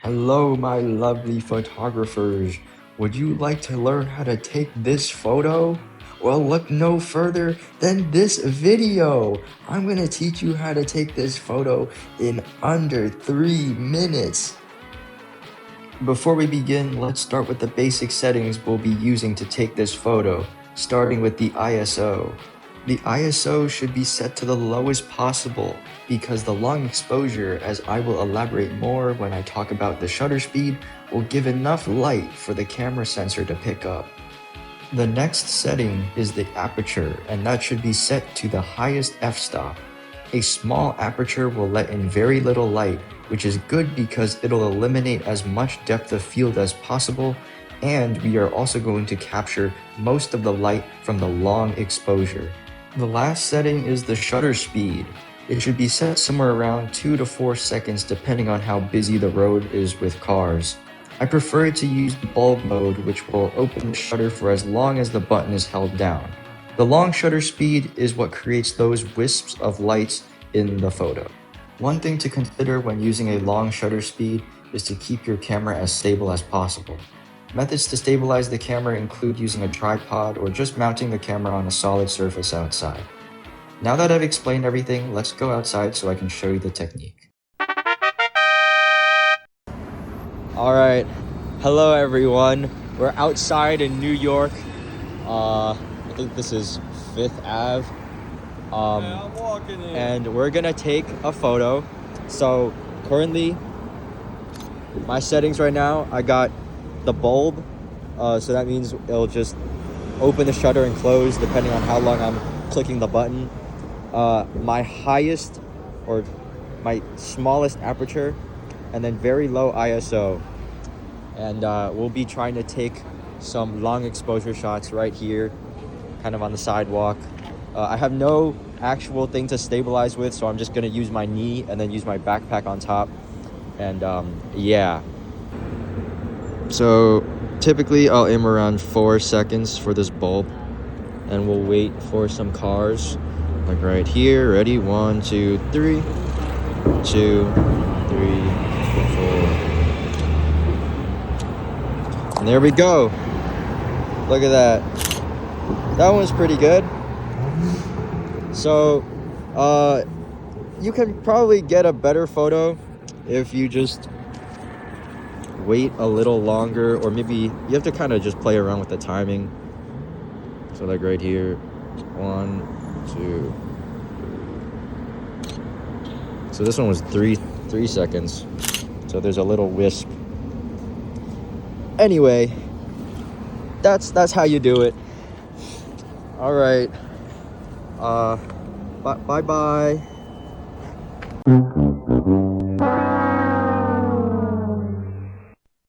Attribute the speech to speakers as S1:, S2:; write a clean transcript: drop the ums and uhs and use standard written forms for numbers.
S1: Hello, my lovely photographers. Would you like to learn how to take this photo? Well, look no further than this video. I'm gonna teach you how to take this photo in under 3 minutes. Before we begin, let's start with the basic settings we'll be using to take this photo, starting with the ISO. The ISO should be set to the lowest possible because the long exposure, as I will elaborate more when I talk about the shutter speed, will give enough light for the camera sensor to pick up. The next setting is the aperture, and that should be set to the highest f-stop. A small aperture will let in very little light, which is good because it'll eliminate as much depth of field as possible, and we are also going to capture most of the light from the long exposure. The last setting is the shutter speed. It should be set somewhere around 2 to 4 seconds depending on how busy the road is with cars. I prefer it to use the bulb mode, which will open the shutter for as long as the button is held down. The long shutter speed is what creates those wisps of lights in the photo. One thing to consider when using a long shutter speed is to keep your camera as stable as possible. Methods to stabilize the camera include using a tripod or just mounting the camera on a solid surface outside. Now that I've explained everything, let's go outside so I can show you the technique. Alright, hello everyone. We're outside in New York. I think this is 5th Ave.
S2: I'm walking in.
S1: And we're gonna take a photo. So currently, my settings right now, I got the bulb, so that means it'll just open the shutter and close depending on how long I'm clicking the button. My highest or my smallest aperture, and then very low ISO. And we'll be trying to take some long exposure shots right here, kind of on the sidewalk. I have no actual thing to stabilize with, so I'm just gonna use my knee and then use my backpack on top. And yeah. So typically I'll aim around 4 seconds for this bulb, and we'll wait for some cars, like right here. Ready? 1, 2, 3. 2, 3, 4. And there we go. Look at that. That one's pretty good. So you can probably get a better photo if you just wait a little longer, or maybe you have to kind of just play around with the timing. So like right here, 1, 2. So this one was 3 seconds. So there's a little wisp. Anyway, that's how you do it. All right. Bye bye.